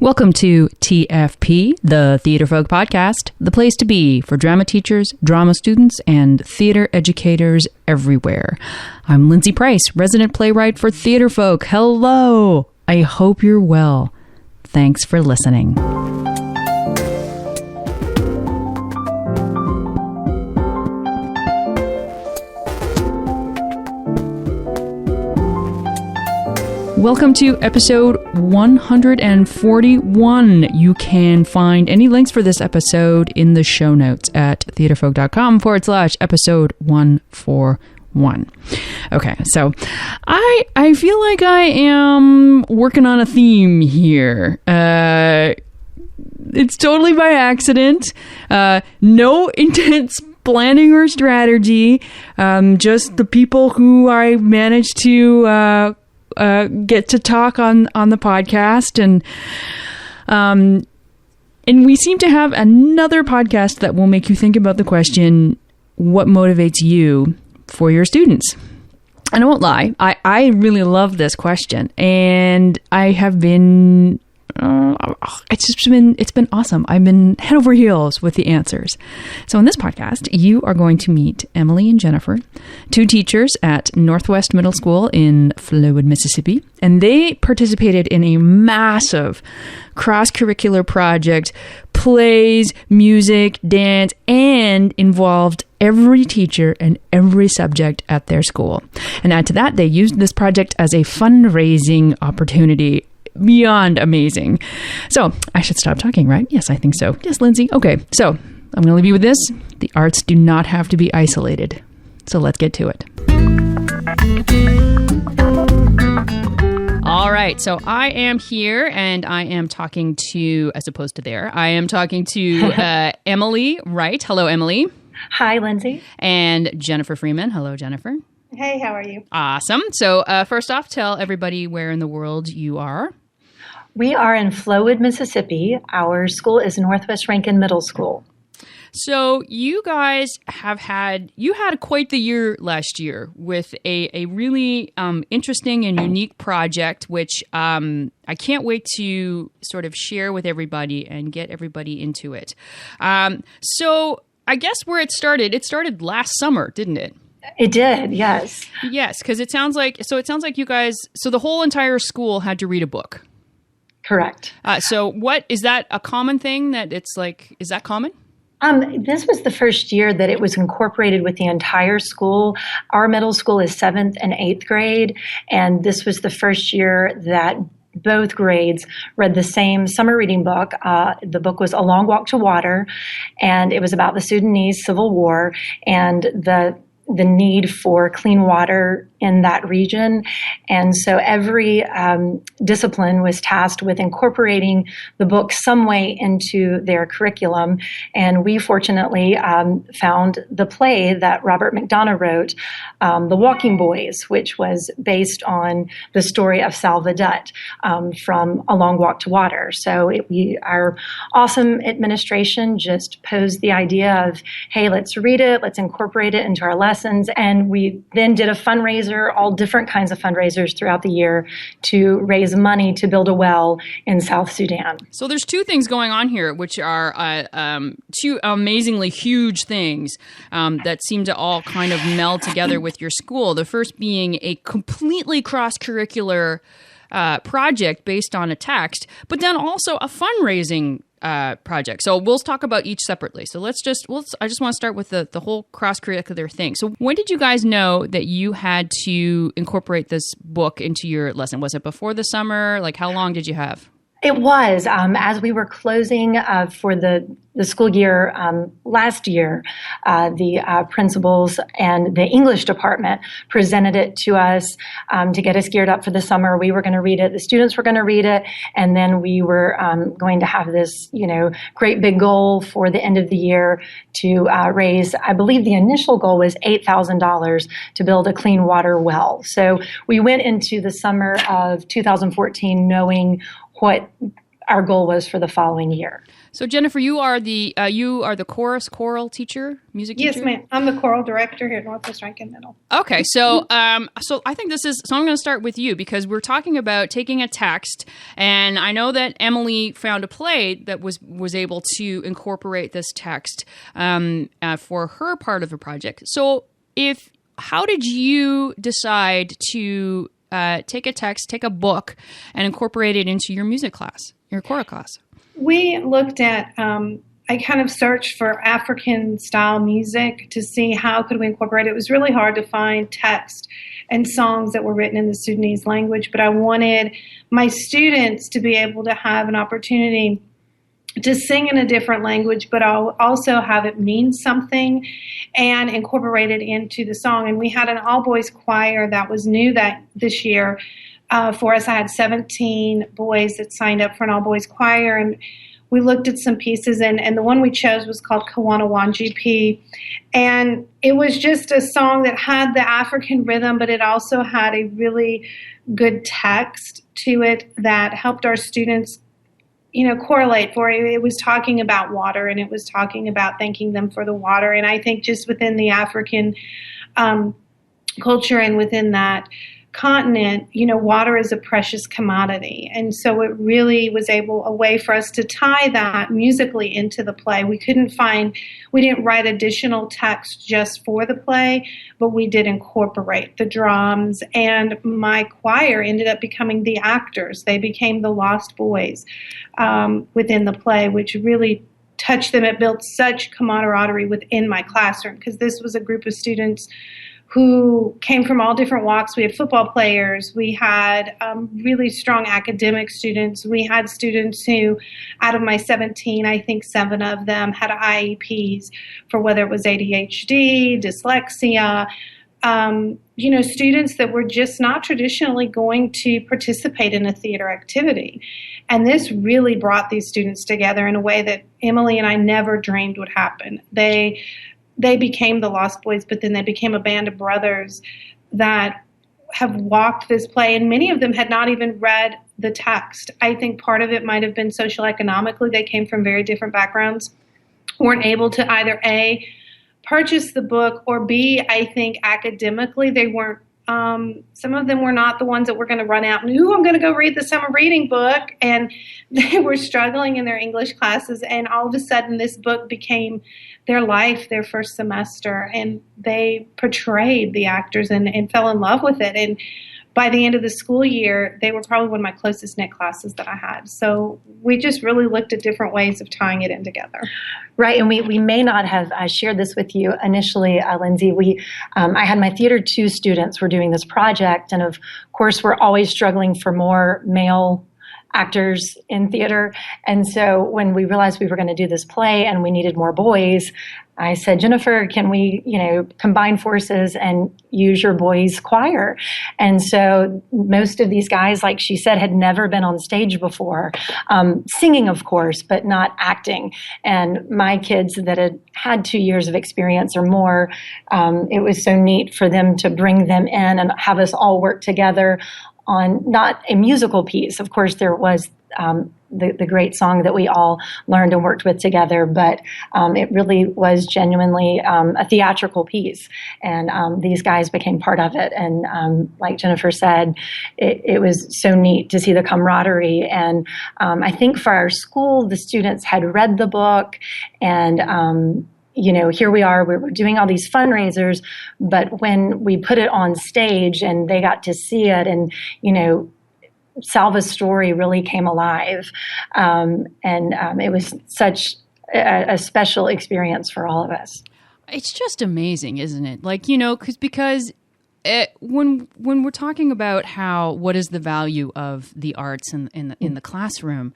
Welcome to TFP, the Theatrefolk podcast, the place to be for drama teachers, drama students, and theater educators everywhere. I'm Lindsay Price, resident playwright for Theatrefolk. Hello! I hope you're well. Thanks for listening. Welcome to episode 141. You can find any links for this episode in the show notes at theatrefolk.com/episode 141. Okay, so I feel like I am working on a theme here. It's totally by accident. No intense planning or strategy. Just the people who I managed to get to talk on the podcast, and we seem to have another podcast that will make you think about the question, what motivates you for your students? And I won't lie, I really love this question, and I have been it's been awesome. I've been head over heels with the answers. So in this podcast, you are going to meet Emily and Jennifer, two teachers at Northwest Middle School in Flowood, Mississippi, and they participated in a massive cross-curricular project, plays, music, dance, and involved every teacher and every subject at their school. And add to that, they used this project as a fundraising opportunity. Beyond amazing. So I should stop talking, right? Yes, I think so. Yes, Lindsay. Okay, so I'm going to leave you with this. The arts do not have to be isolated. So let's get to it. All right, so I am here and I am talking to, as opposed to there, I am talking to Emily Wright. Hello, Emily. Hi, Lindsay. And Jennifer Freeman. Hello, Jennifer. Hey, how are you? Awesome. So first off, tell everybody where in the world you are. We are in Flowood, Mississippi. Our school is Northwest Rankin Middle School. So you guys had quite the year last year with a really interesting and unique project, which I can't wait to sort of share with everybody and get everybody into it. So I guess where it started last summer, didn't it? It did, yes. Yes, because it sounds like you guys, so the whole entire school had to read a book. Correct. So what, is that a common thing that it's like, is that common? This was the first year that it was incorporated with the entire school. Our middle school is 7th and 8th grade, and this was the first year that both grades read the same summer reading book. The book was A Long Walk to Water, and it was about the Sudanese Civil War and the need for clean water in that region. And so every discipline was tasked with incorporating the book some way into their curriculum. And we fortunately found the play that Robert McDonough wrote, The Walking Boys, which was based on the story of Sal Vedette from A Long Walk to Water. So our awesome administration just posed the idea of, hey, let's read it, let's incorporate it into our lessons. And we then did a fundraiser, all different kinds of fundraisers throughout the year to raise money to build a well in South Sudan. So there's two things going on here, which are two amazingly huge things that seem to all kind of meld together with your school. The first being a completely cross-curricular project based on a text, but then also a fundraising project. So we'll talk about each separately. So I just want to start with the whole cross-curricular thing. So when did you guys know that you had to incorporate this book into your lesson? Was it before the summer? Like, how long did you have? It was. As we were closing for the school year last year, the principals and the English department presented it to us to get us geared up for the summer. We were going to read it. The students were going to read it. And then we were going to have this, great big goal for the end of the year to raise, I believe the initial goal was $8,000 to build a clean water well. So we went into the summer of 2014 knowing what our goal was for the following year. So Jennifer, you are the choral teacher, music teacher? Yes, ma'am. I'm the choral director here at Northwest Rankin Middle. Okay, so so I think so I'm going to start with you because we're talking about taking a text, and I know that Emily found a play that was able to incorporate this text for her part of the project. So how did you decide to take a text, take a book, and incorporate it into your music class, your choral class? We looked at, I kind of searched for African style music to see how could we incorporate it. It was really hard to find text and songs that were written in the Sudanese language, but I wanted my students to be able to have an opportunity to sing in a different language, but I'll also have it mean something and incorporate it into the song. And we had an all-boys choir that was new this year. For us, I had 17 boys that signed up for an all-boys choir, and we looked at some pieces, and the one we chose was called Kawana Wanjipi, and it was just a song that had the African rhythm, but it also had a really good text to it that helped our students, correlate for it. It was talking about water, and it was talking about thanking them for the water, and I think just within the African culture and within that continent, water is a precious commodity. And so it really was a way for us to tie that musically into the play. We didn't write additional text just for the play, but we did incorporate the drums, and my choir ended up becoming the actors. They became the lost boys within the play, which really touched them. It built such camaraderie within my classroom because this was a group of students who came from all different walks. We had football players. We had really strong academic students. We had students who, out of my 17, I think 7 of them had IEPs for whether it was ADHD, dyslexia, students that were just not traditionally going to participate in a theater activity. And this really brought these students together in a way that Emily and I never dreamed would happen. They became the Lost Boys, but then they became a band of brothers that have walked this play, and many of them had not even read the text. I think part of it might have been social economically. They came from very different backgrounds, weren't able to either A, purchase the book, or B, I think academically they weren't, some of them were not the ones that were going to run out and, I'm going to go read the summer reading book, and they were struggling in their English classes, and all of a sudden this book became their life, their first semester, and they portrayed the actors and fell in love with it. And by the end of the school year, they were probably one of my closest knit classes that I had. So we just really looked at different ways of tying it in together. Right, and we may not have shared this with you initially, Lindsay. I had my Theater 2 students were doing this project, and of course we're always struggling for more male actors in theater. And so when we realized we were going to do this play and we needed more boys, I said, Jennifer, can we, combine forces and use your boys' choir? And so most of these guys, like she said, had never been on stage before, singing, of course, but not acting. And my kids that had 2 years of experience or more, it was so neat for them to bring them in and have us all work together on not a musical piece. Of course, there was the great song that we all learned and worked with together, but it really was genuinely a theatrical piece, and these guys became part of it. And like Jennifer said, it was so neat to see the camaraderie. And I think for our school, the students had read the book, and here we are, we're doing all these fundraisers, but when we put it on stage and they got to see it, and, Salva's story really came alive. And it was such a special experience for all of us. It's just amazing, isn't it? Because when we're talking about what is the value of the arts in the classroom,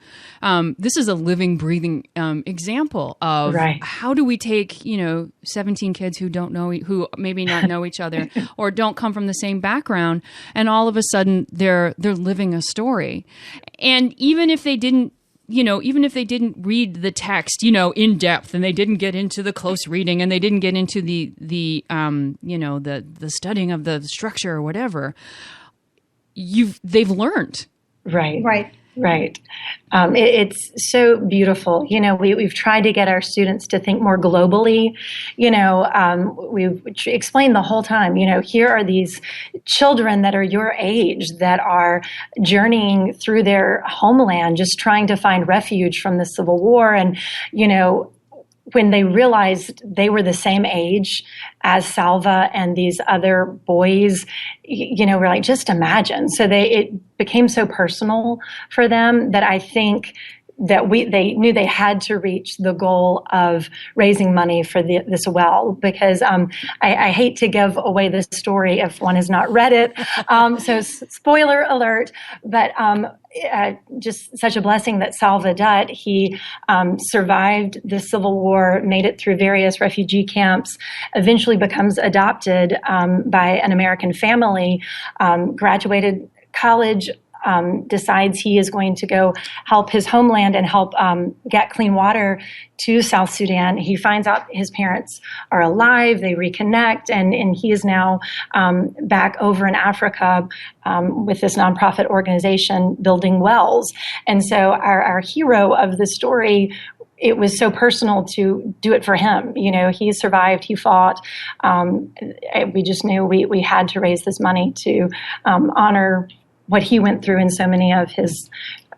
this is a living, breathing example of how do we take 17 kids who maybe not know each other or don't come from the same background, and all of a sudden they're living a story, and even if they didn't read the text, in depth, and they didn't get into the close reading, and they didn't get into the studying of the structure or whatever, they've learned. Right. Right. It's so beautiful. We've tried to get our students to think more globally. We've explained the whole time, here are these children that are your age that are journeying through their homeland, just trying to find refuge from the Civil War. And, when they realized they were the same age as Salva and these other boys, we're like, just imagine. So it became so personal for them that I think that they knew they had to reach the goal of raising money for this well, because I hate to give away this story if one has not read it. So spoiler alert, but just such a blessing that Salva Dutt, he survived the Civil War, made it through various refugee camps, eventually becomes adopted by an American family, graduated college, decides he is going to go help his homeland and help get clean water to South Sudan. He finds out his parents are alive, they reconnect, and he is now back over in Africa with this nonprofit organization building wells. And so our hero of the story, it was so personal to do it for him. He survived, he fought. We just knew we had to raise this money to honor what he went through and so many of his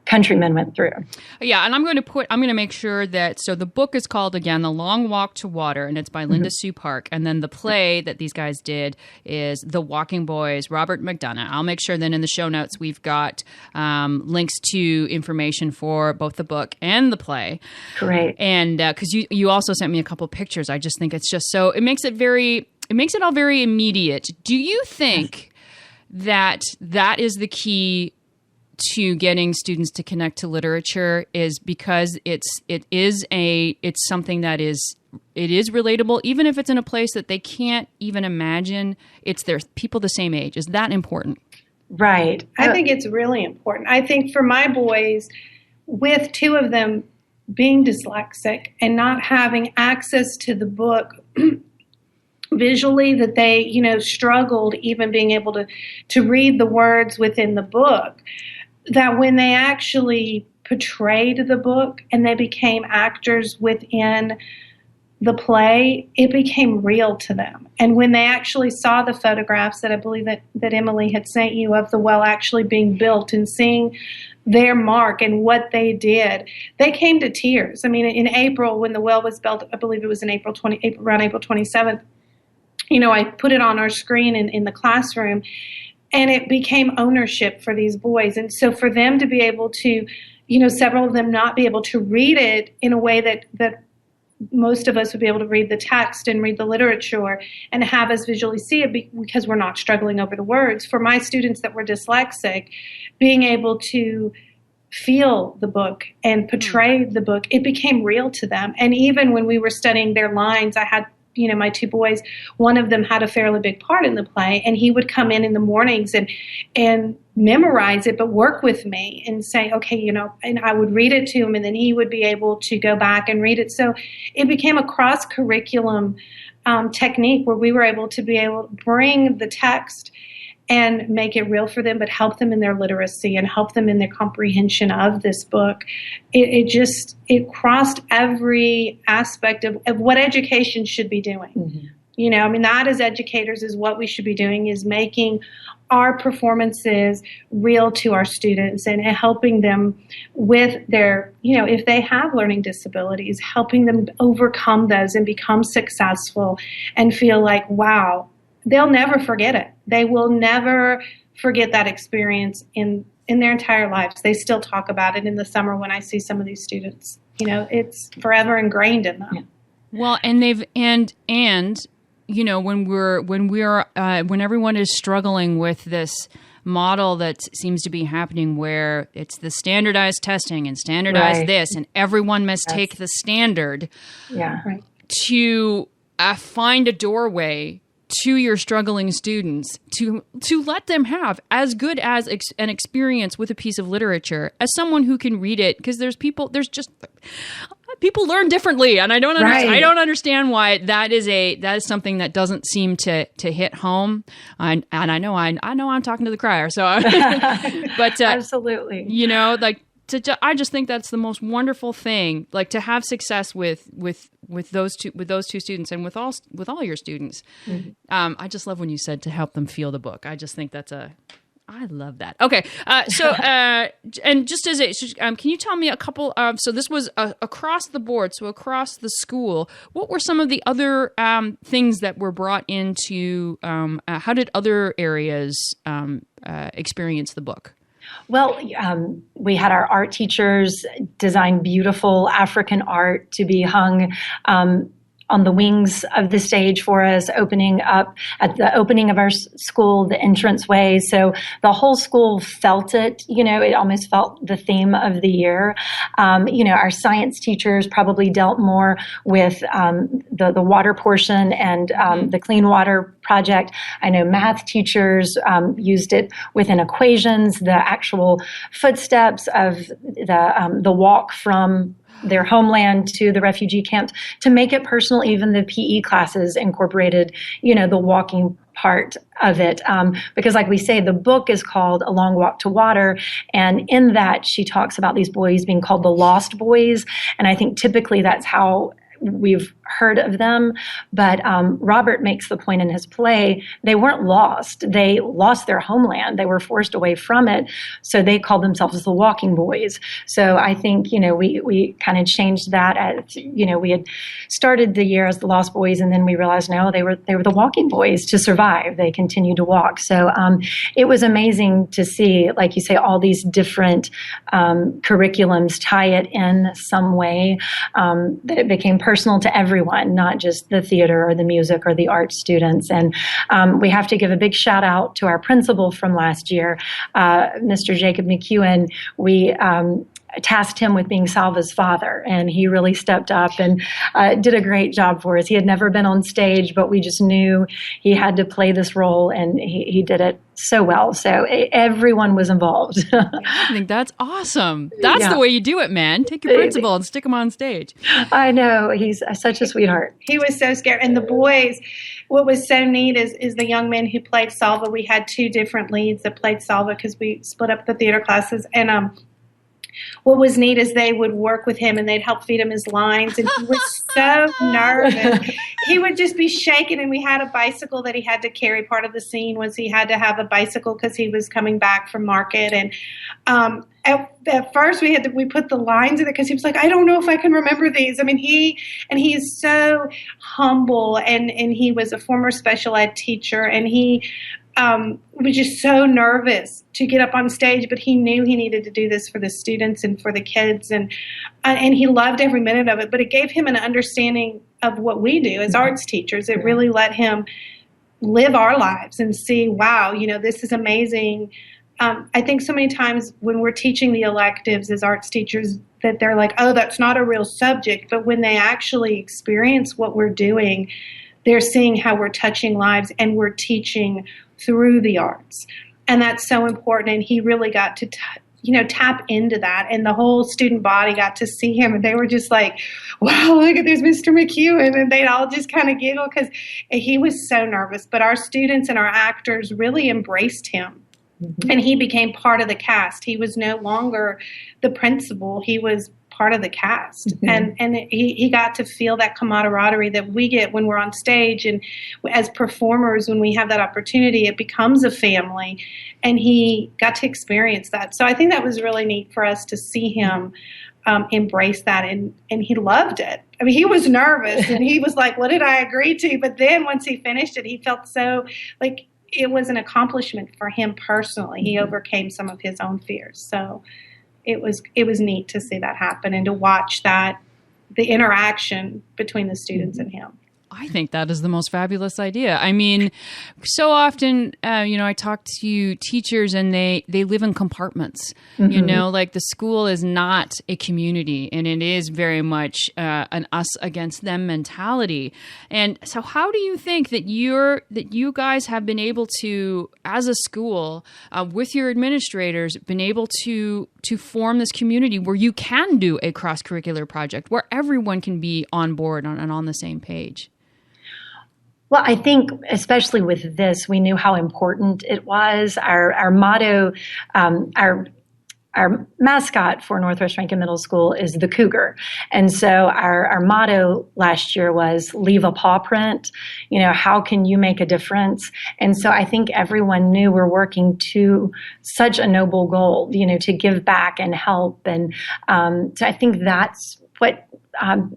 countrymen went through. Yeah, and I'm going to make sure that, so the book is called, again, The Long Walk to Water, and it's by Linda Sue Park. And then the play that these guys did is The Walking Boys, Robert McDonough. I'll make sure then in the show notes we've got links to information for both the book and the play. Great. And because you also sent me a couple pictures. I just think it's just so, it makes it all very immediate. Do you think that is the key to getting students to connect to literature, is because it's something that is relatable, even if it's in a place that they can't even imagine? It's their people the same age. Is that important? Right. I think it's really important. I think for my boys, with two of them being dyslexic and not having access to the book visually, that they, struggled even being able to read the words within the book, that when they actually portrayed the book and they became actors within the play, it became real to them. And when they actually saw the photographs that I believe that Emily had sent you of the well actually being built and seeing their mark and what they did, they came to tears. I mean, in April, when the well was built, I believe it was around April 27th, I put it on our screen in the classroom, and it became ownership for these boys. And so for them to be able to, several of them not be able to read it in a way that most of us would be able to read the text and read the literature and have us visually see it because we're not struggling over the words. For my students that were dyslexic, being able to feel the book and portray the book, it became real to them. And even when we were studying their lines, I had my two boys, one of them had a fairly big part in the play, and he would come in the mornings and memorize it, but work with me and say, okay, and I would read it to him, and then he would be able to go back and read it. So it became a cross-curriculum technique where we were able to bring the text and make it real for them, but help them in their literacy and help them in their comprehension of this book. It crossed every aspect of what education should be doing. Mm-hmm. That as educators is what we should be doing, is making our performances real to our students and helping them with their, if they have learning disabilities, helping them overcome those and become successful and feel like, wow, they'll never forget it. They will never forget that experience in their entire lives. They still talk about it in the summer when I see some of these students. It's forever ingrained in them. Yeah. Well, and when everyone is struggling with this model that seems to be happening where it's the standardized testing and standardized this, and everyone must take the standard to find a doorway to your struggling students, to let them have as good as an experience with a piece of literature as someone who can read it, because people learn differently, and I don't understand why that is something that doesn't seem to hit home. I know I'm talking to the crier, so but absolutely, I just think that's the most wonderful thing, like to have success with those two students and with all your students. Mm-hmm. I just love when you said to help them feel the book. I just think I love that. Okay. And just as can you tell me a couple of, so this was across the board, so across the school, what were some of the other things that were brought into, how did other areas experience the book? Well, we had our art teachers design beautiful African art to be hung on the wings of the stage for us, opening up at the opening of our school, the entranceway. So the whole school felt it, it almost felt the theme of the year. Our science teachers probably dealt more with the water portion and the clean water project. I know math teachers used it within equations, the actual footsteps of the walk from their homeland to the refugee camps, to make it personal. Even the PE classes incorporated, the walking part of it. Because like we say, the book is called A Long Walk to Water. And in that, she talks about these boys being called the lost boys. And I think typically that's how we've heard of them. But Robert makes the point in his play, they weren't lost. They lost their homeland. They were forced away from it. So they called themselves the Walking Boys. So I think, we kind of changed that as, we had started the year as the Lost Boys, and then we realized, no, they were the Walking Boys to survive. They continued to walk. So it was amazing to see, like you say, all these different curriculums tie it in some way, that it became personal to everyone, not just the theater or the music or the art students. And we have to give a big shout out to our principal from last year, Mr. Jacob McEwen. We tasked him with being Salva's father, and he really stepped up and did a great job for us. He had never been on stage, but we just knew he had to play this role, and he did it so well. So everyone was involved. I think that's awesome. That's the way you do it, man. Take your principal and stick him on stage. I know. He's such a sweetheart. He was so scared. And the boys, what was so neat is the young men who played Salva. We had two different leads that played Salva because we split up the theater classes. And what was neat is they would work with him and they'd help feed him his lines. And he was so nervous. He would just be shaking. And we had a bicycle that he had to carry. Part of the scene was he had to have a bicycle because he was coming back from market. And at first we put the lines in it because he was like, I don't know if I can remember these. I mean, he's so humble, and he was a former special ed teacher, and he was just so nervous to get up on stage, but he knew he needed to do this for the students and for the kids, and he loved every minute of it. But it gave him an understanding of what we do as arts teachers. It really let him live our lives and see, wow, this is amazing. I think so many times when we're teaching the electives as arts teachers that they're like, oh, that's not a real subject. But when they actually experience what we're doing, they're seeing how we're touching lives and we're teaching through the arts. And that's so important. And he really got to tap into that. And the whole student body got to see him. And they were just like, wow, look at there's Mr. McEwen. And they'd all just kind of giggle because he was so nervous. But our students and our actors really embraced him. Mm-hmm. And he became part of the cast. He was no longer the principal. He was part of the cast. Mm-hmm. And he got to feel that camaraderie that we get when we're on stage. And as performers, when we have that opportunity, it becomes a family. And he got to experience that. So I think that was really neat for us to see him embrace that. And he loved it. I mean, he was nervous and he was like, what did I agree to? But then once he finished it, he felt so like it was an accomplishment for him personally. He overcame some of his own fears. So it was neat to see that happen and to watch the interaction between the students and him. I think that is the most fabulous idea. I mean, so often, I talk to teachers and they live in compartments, mm-hmm. Like the school is not a community and it is very much an us against them mentality. And so how do you think that you guys have been able to, as a school, with your administrators, been able to form this community where you can do a cross-curricular project, where everyone can be on board and on the same page? Well, I think especially with this, we knew how important it was. Our motto, our our mascot for Northwest Rankin Middle School is the cougar. And so our motto last year was leave a paw print. How can you make a difference? And so I think everyone knew we're working to such a noble goal, to give back and help. And so I think that's what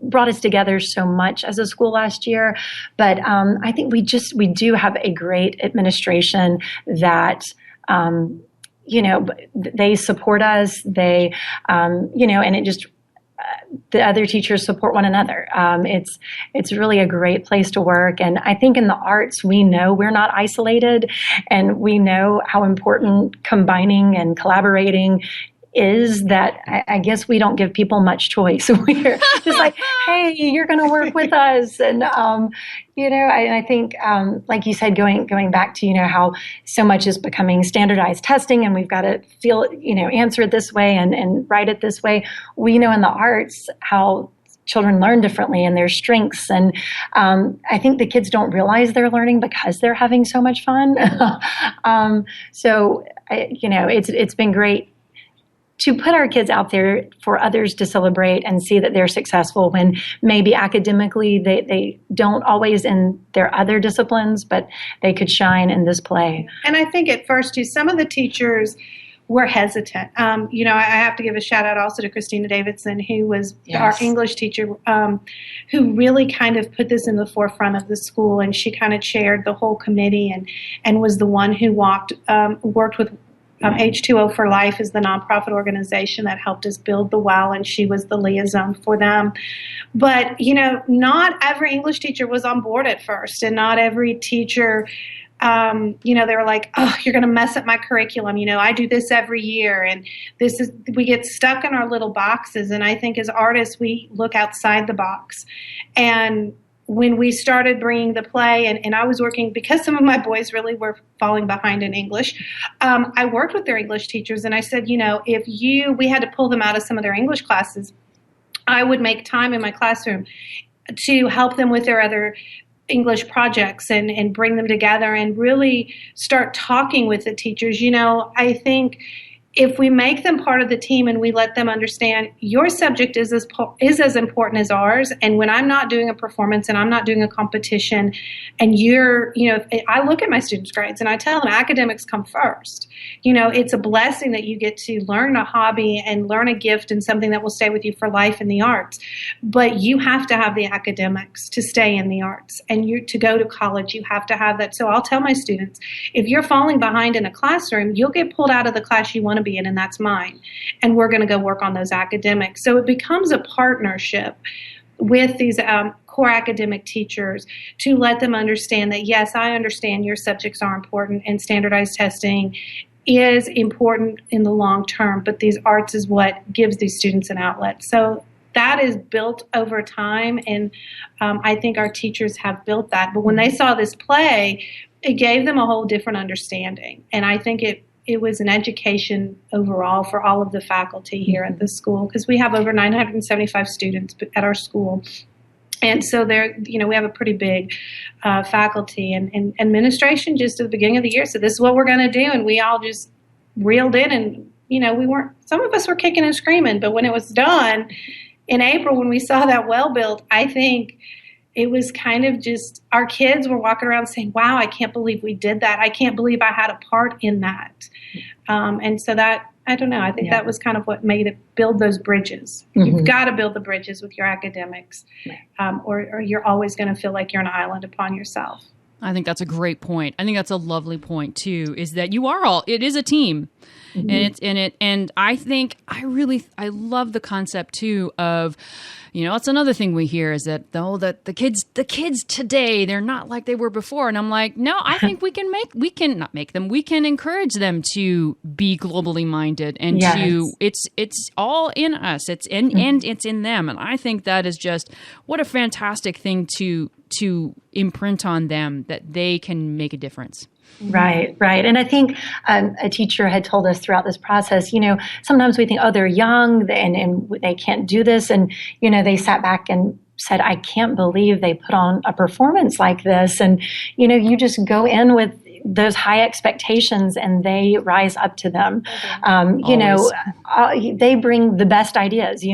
brought us together so much as a school last year. But I think we do have a great administration that they support us. They, and it just, the other teachers support one another. It's really a great place to work. And I think in the arts, we know we're not isolated, and we know how important combining and collaborating is. That I guess we don't give people much choice. We're just like, hey, you're going to work with us. And, I think, like you said, going back to, how so much is becoming standardized testing, and we've got to answer it this way and write it this way. We know in the arts how children learn differently and their strengths. And I think the kids don't realize they're learning because they're having so much fun. It's been great to put our kids out there for others to celebrate and see that they're successful when maybe academically they don't always in their other disciplines, but they could shine in this play. And I think at first, too, some of the teachers were hesitant. I have to give a shout out also to Christina Davidson, who was our English teacher, who really kind of put this in the forefront of the school, and she kind of chaired the whole committee and was the one who worked with H2O for Life is the nonprofit organization that helped us build the WOW, and she was the liaison for them. But, not every English teacher was on board at first, and not every teacher, they were like, oh, you're going to mess up my curriculum. I do this every year, and we get stuck in our little boxes. And I think as artists, we look outside the box. And when we started bringing the play, and I was working, because some of my boys really were falling behind in English, I worked with their English teachers, and I said, we had to pull them out of some of their English classes, I would make time in my classroom to help them with their other English projects and bring them together and really start talking with the teachers. I think if we make them part of the team and we let them understand your subject is as important as ours, and when I'm not doing a performance and I'm not doing a competition, and I look at my students' grades and I tell them academics come first. It's a blessing that you get to learn a hobby and learn a gift and something that will stay with you for life in the arts. But you have to have the academics to stay in the arts, and to go to college, you have to have that. So I'll tell my students, if you're falling behind in a classroom, you'll get pulled out of the class you want to be in, and that's mine. And we're going to go work on those academics. So it becomes a partnership with these core academic teachers to let them understand that, yes, I understand your subjects are important and standardized testing is important in the long term, but these arts is what gives these students an outlet. So that is built over time, and I think our teachers have built that. But when they saw this play, it gave them a whole different understanding. And I think it was an education overall for all of the faculty here at the school, because we have over 975 students at our school. And so we have a pretty big faculty, and administration just at the beginning of the year said, this is what we're going to do. And we all just reeled in, and, some of us were kicking and screaming, but when it was done in April, when we saw that well built, I think it was kind of just, our kids were walking around saying, wow, I can't believe we did that. I can't believe I had a part in that. And so that, I don't know, I think that was kind of what made it build those bridges. Mm-hmm. You've got to build the bridges with your academics, or you're always going to feel like you're an island upon yourself. I think that's a great point. I think that's a lovely point too, is that it is a team. Mm-hmm. And I think I love the concept too of, it's another thing we hear is that the kids today, they're not like they were before. And I'm like, no, I think we can encourage them to be globally minded and it's all in us. It's and it's in them. And I think that is just what a fantastic thing to imprint on them, that they can make a difference. Right. And I think a teacher had told us throughout this process, sometimes we think, oh, they're young and they can't do this. And, they sat back and said, I can't believe they put on a performance like this. And, you just go in with those high expectations and they rise up to them. They bring the best ideas.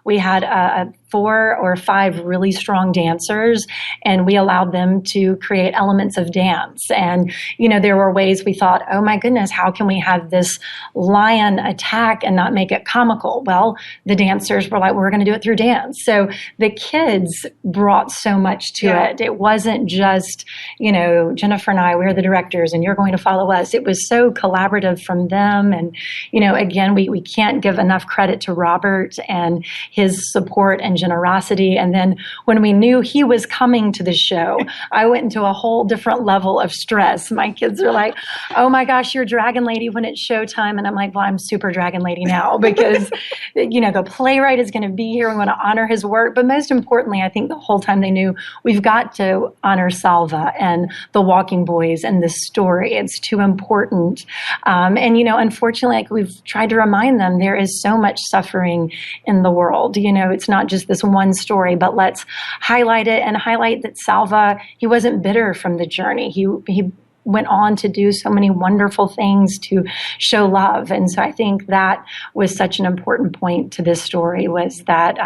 We had 4 or 5 really strong dancers, and we allowed them to create elements of dance. And, there were ways we thought, oh my goodness, how can we have this lion attack and not make it comical? Well, the dancers were like, we're going to do it through dance. So the kids brought so much to it. It wasn't just, Jennifer and I, we're the directors and you're going to follow us. It was so collaborative from them. And, again, we can't give enough credit to Robert and his support and generosity. And then when we knew he was coming to the show, I went into a whole different level of stress. My kids are like, oh my gosh, you're Dragon Lady when it's showtime. And I'm like, well, I'm super Dragon Lady now because, the playwright is going to be here. We want to honor his work. But most importantly, I think the whole time they knew we've got to honor Salva and the Walking Boys and this story. It's too important. Unfortunately, like we've tried to remind them, there is so much suffering in the world. It's not just this one story, but let's highlight it and highlight that Salva, he wasn't bitter from the journey. He went on to do so many wonderful things to show love. And so I think that was such an important point to this story, was that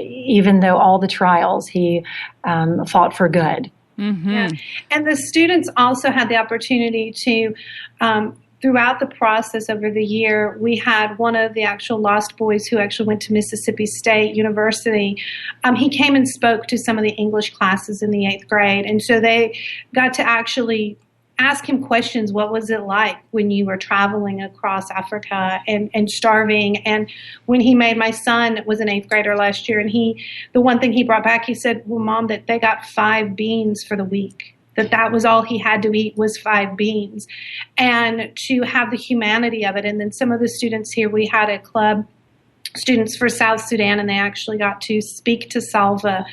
even though all the trials, he fought for good. Mm-hmm. Yeah. And the students also had the opportunity to, throughout the process over the year, we had one of the actual Lost Boys who actually went to Mississippi State University. He came and spoke to some of the English classes in the 8th grade. And so they got to actually ask him questions. What was it like when you were traveling across Africa and starving? And when he made, my son was an 8th grader last year, and the one thing he brought back, he said, well, Mom, that they got 5 beans for the week. That was all he had to eat was 5 beans. And to have the humanity of it. And then some of the students here, we had a club, Students for South Sudan, and they actually got to speak to Salva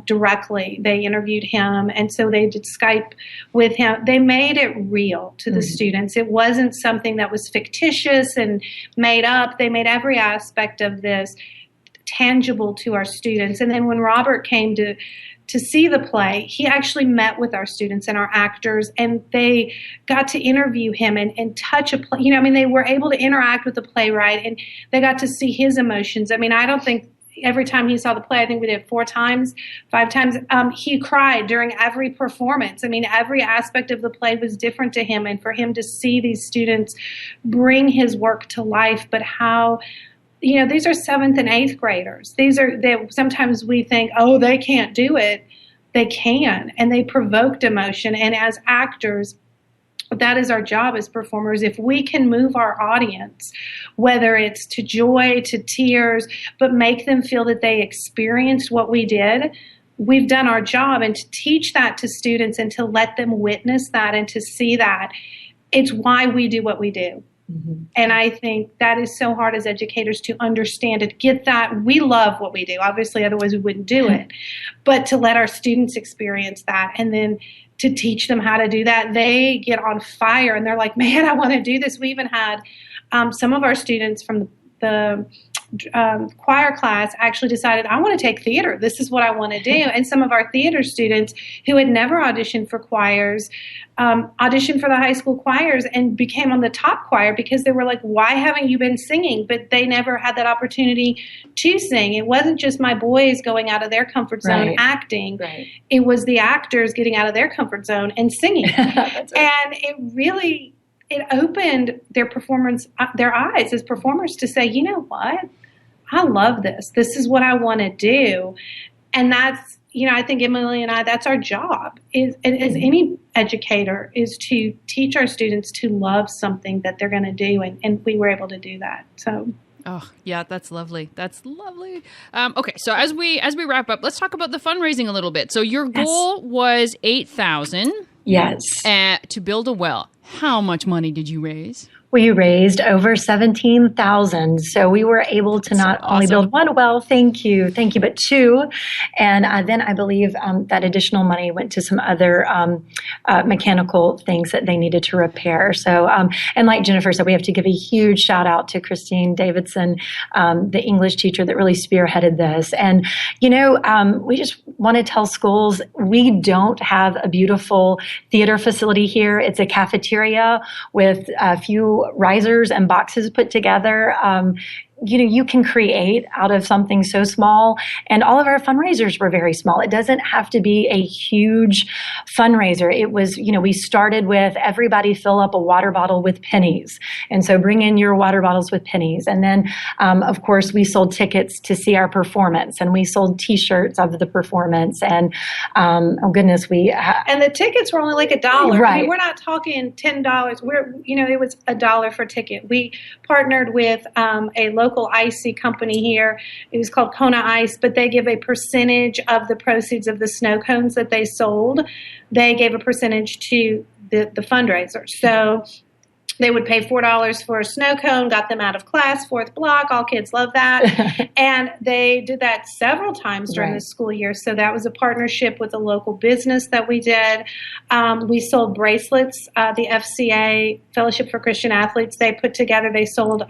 directly. They interviewed him, and so they did Skype with him. They made it real to the students. It wasn't something that was fictitious and made up. They made every aspect of this tangible to our students. And then when Robert came to see the play, he actually met with our students and our actors, and they got to interview him and touch a play. They were able to interact with the playwright, and they got to see his emotions. I don't think every time he saw the play, I think we did 4 times, 5 times, he cried during every performance. Every aspect of the play was different to him, and for him to see these students bring his work to life, but how, these are 7th and 8th graders. Sometimes we think, oh, they can't do it. They can, and they provoked emotion. And as actors, that is our job as performers. If we can move our audience, whether it's to joy, to tears, but make them feel that they experienced what we did, we've done our job. And to teach that to students and to let them witness that and to see that, it's why we do what we do. Mm-hmm. And I think that is so hard as educators to understand it, get that. We love what we do. Obviously, otherwise we wouldn't do it. But to let our students experience that, and then to teach them how to do that, they get on fire and they're like, man, I want to do this. We even had some of our students from the choir class actually decided, I want to take theater. This is what I want to do. And some of our theater students who had never auditioned for choirs auditioned for the high school choirs and became on the top choir because they were like, why haven't you been singing? But they never had that opportunity to sing. It wasn't just my boys going out of their comfort zone acting. Right. It was the actors getting out of their comfort zone and singing. That's right. And it opened their eyes as performers to say, you know what? I love this. This is what I want to do. And that's, I think Emily and I, that's our job as any educator, is to teach our students to love something that they're going to do. And we were able to do that. So. Oh, yeah, that's lovely. That's lovely. Okay, so as we wrap up, let's talk about the fundraising a little bit. So your goal was $8,000. Yes. To build a well. How much money did you raise? We raised over 17,000. So we were able to not only build one well, thank you, but two. And then I believe that additional money went to some other mechanical things that they needed to repair. So, and like Jennifer said, we have to give a huge shout out to Christine Davidson, the English teacher that really spearheaded this. And, we just want to tell schools we don't have a beautiful theater facility here. It's a cafeteria with a few risers and boxes put together. You can create out of something so small. And all of our fundraisers were very small. It doesn't have to be a huge fundraiser. It was, we started with everybody fill up a water bottle with pennies. And so bring in your water bottles with pennies. And then, of course, we sold tickets to see our performance, and we sold T-shirts of the performance. And, oh goodness, and the tickets were only like $1. Right. I mean, we're not talking $10. It was $1 for a ticket. We partnered with a local icy company here. It was called Kona Ice, but they give a percentage of the proceeds of the snow cones that they sold. They gave a percentage to the fundraiser. So they would pay $4 for a snow cone, got them out of class, fourth block. All kids love that. And they did that several times during the school year. So that was a partnership with a local business that we did. We sold bracelets. The FCA, Fellowship for Christian Athletes, they put together, they sold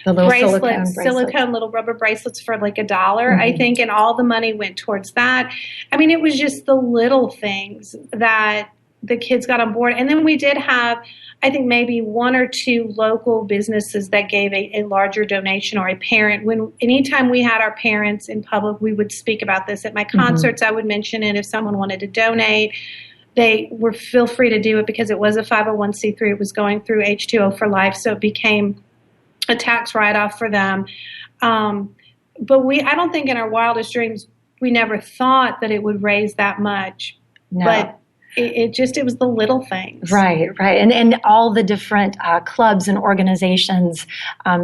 the little silicone little rubber bracelets for like $1, I think. And all the money went towards that. I mean, it was just the little things that the kids got on board. And then we did have, I think, maybe one or two local businesses that gave a larger donation, or a parent. Anytime we had our parents in public, we would speak about this. At my concerts, I would mention it. If someone wanted to donate, they were feel free to do it, because it was a 501c3. It was going through H2O for Life, so it became a tax write-off for them. But I don't think in our wildest dreams, we never thought that it would raise that much. No. But it was the little things. Right. And all the different clubs and organizations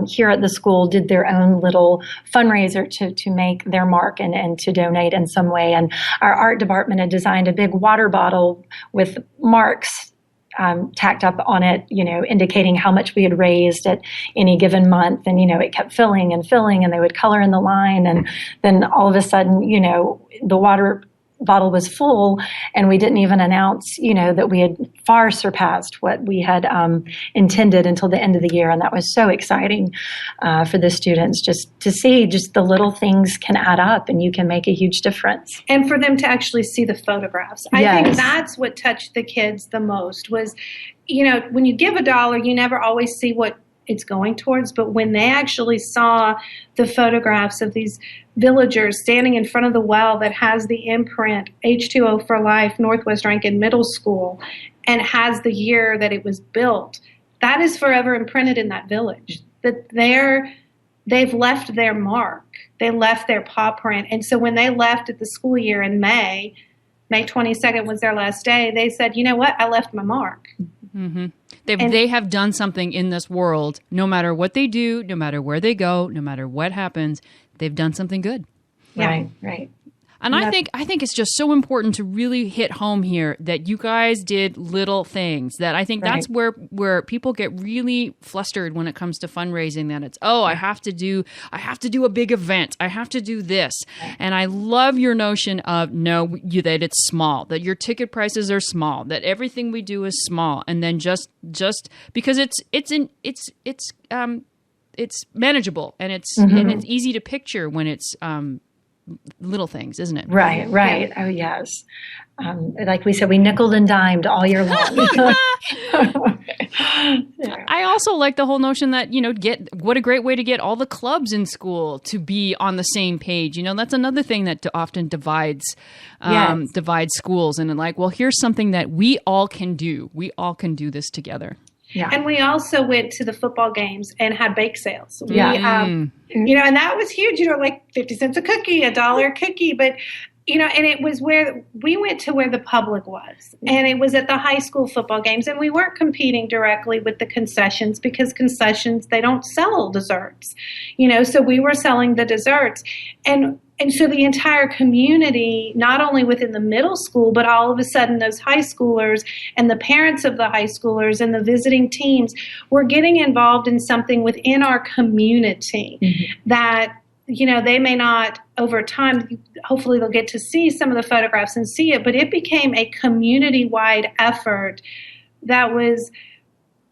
here at the school did their own little fundraiser to make their mark and to donate in some way. And our art department had designed a big water bottle with marks tacked up on it, indicating how much we had raised at any given month. And, it kept filling, and they would color in the line. And then all of a sudden, the water bottle was full, and we didn't even announce, that we had far surpassed what we had intended until the end of the year. And that was so exciting for the students, just to see just the little things can add up, and you can make a huge difference. And for them to actually see the photographs. I think that's what touched the kids the most was, when you give $1, you never always see what it's going towards. But when they actually saw the photographs of these villagers standing in front of the well that has the imprint H2O for Life, Northwest Rankin Middle School, and has the year that it was built, that is forever imprinted in that village. That they've left their mark. They left their paw print. And so when they left at the school year in May 22nd was their last day, they said, you know what, I left my mark. Mm-hmm. They have done something in this world. No matter what they do, no matter where they go, no matter what happens, they've done something good. Right. And I think it's just so important to really hit home here that you guys did little things. That I think that's where people get really flustered when it comes to fundraising. That it's I have to do a big event. I have to do this. And I love your notion of that it's small, that your ticket prices are small, that everything we do is small, and then just because it's manageable, and it's and it's easy to picture when it's little things, isn't it? Right. Yeah. Oh, yes. Like we said, we nickeled and dimed all year long. I also like the whole notion that, what a great way to get all the clubs in school to be on the same page. That's another thing that often divides schools. And here's something that we all can do. We all can do this together. Yeah. And we also went to the football games and had bake sales. And that was huge, 50 cents a cookie, $1 a cookie. But, and it was where we went to where the public was. And it was at the high school football games. And we weren't competing directly with the concessions, because concessions, they don't sell desserts, so we were selling the desserts. And And so the entire community, not only within the middle school, but all of a sudden those high schoolers and the parents of the high schoolers and the visiting teams were getting involved in something within our community that, they may not over time, hopefully they'll get to see some of the photographs and see it, but it became a community-wide effort that was,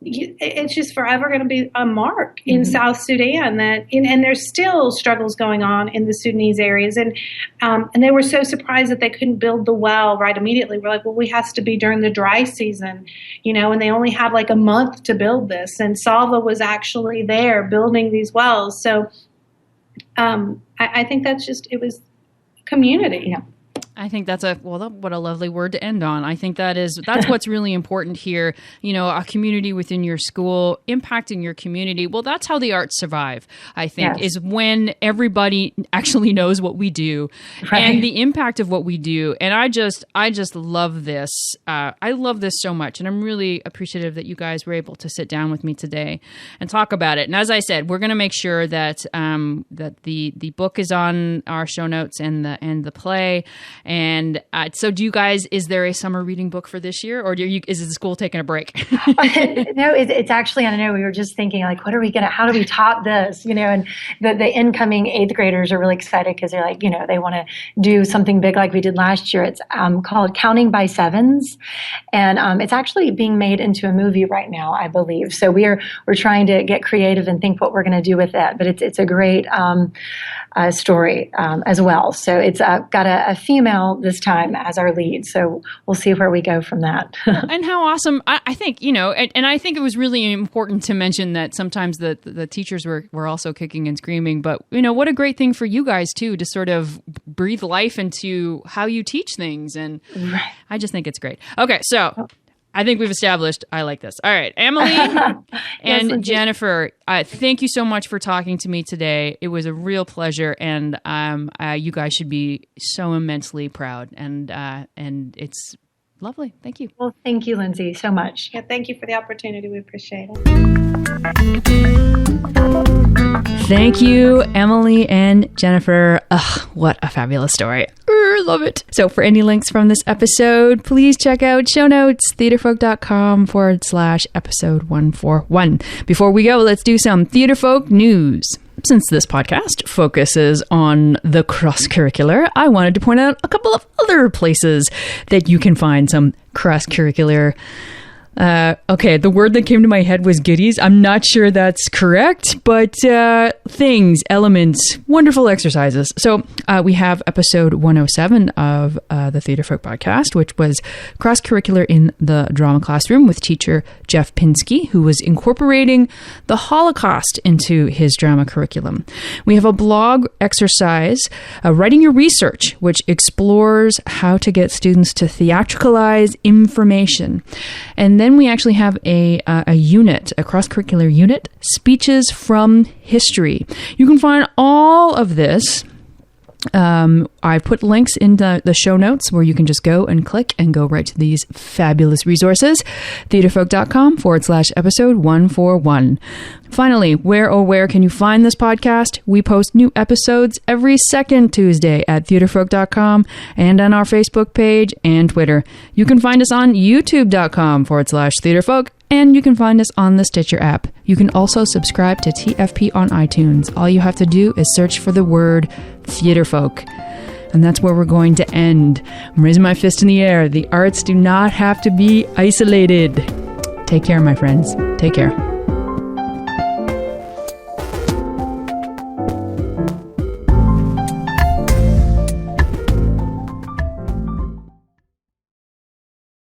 it's just forever going to be a mark in South Sudan and there's still struggles going on in the Sudanese areas. And they were so surprised that they couldn't build the well right immediately. We're like, well, we has to be during the dry season, and they only had like a month to build this. And Salva was actually there building these wells. So I think it was community. Yeah. I think that's what a lovely word to end on. I think that's what's really important here. A community within your school, impacting your community. Well, that's how the arts survive, I think, is when everybody actually knows what we do and the impact of what we do. And I just love this. I love this so much. And I'm really appreciative that you guys were able to sit down with me today and talk about it. And as I said, we're going to make sure that the book is on our show notes and the play. And so do you guys, is there a summer reading book for this year, or is the school taking a break? No, it's actually, I don't know, we were just thinking like, how do we top this? And the incoming 8th graders are really excited because they're like, they want to do something big like we did last year. It's called Counting by Sevens. And it's actually being made into a movie right now, I believe. So we're trying to get creative and think what we're going to do with that. But it's a great story as well. So it's got a female this time as our lead. So we'll see where we go from that. And how awesome. I think, and I think it was really important to mention that sometimes the teachers were also kicking and screaming, but what a great thing for you guys too, to sort of breathe life into how you teach things. And I just think it's great. Okay. So I think we've established I like this. All right. Emily and Jennifer, thank you so much for talking to me today. It was a real pleasure. And you guys should be so immensely proud. And it's lovely. Thank you. Well, thank you, Lindsay, so much. Yeah, thank you for the opportunity. We appreciate it. Thank you, Emily and Jennifer. Ugh, what a fabulous story. Love it. So for any links from this episode, please check out show notes, theatrefolk.com/episode 141. Before we go, let's do some Theatrefolk news. Since this podcast focuses on the cross-curricular, I wanted to point out a couple of other places that you can find some cross-curricular. Okay, the word that came to my head was goodies. I'm not sure that's correct, but things, elements, wonderful exercises. So we have episode 107 of the Theatrefolk podcast, which was cross-curricular in the drama classroom with teacher Jeff Pinsky, who was incorporating the Holocaust into his drama curriculum. We have a blog exercise, writing your research, which explores how to get students to theatricalize information. And then we actually have a unit, a cross-curricular unit, speeches from history. You can find all of this. I put links in the show notes where you can just go and click and go right to these fabulous resources. Theatrefolk.com/episode 141. Finally, where can you find this podcast? We post new episodes every second Tuesday at theatrefolk.com and on our Facebook page and Twitter. You can find us on youtube.com/theatrefolk. And you can find us on the Stitcher app. You can also subscribe to TFP on iTunes. All you have to do is search for the word Theatrefolk. And that's where we're going to end. I'm raising my fist in the air. The arts do not have to be isolated. Take care, my friends. Take care.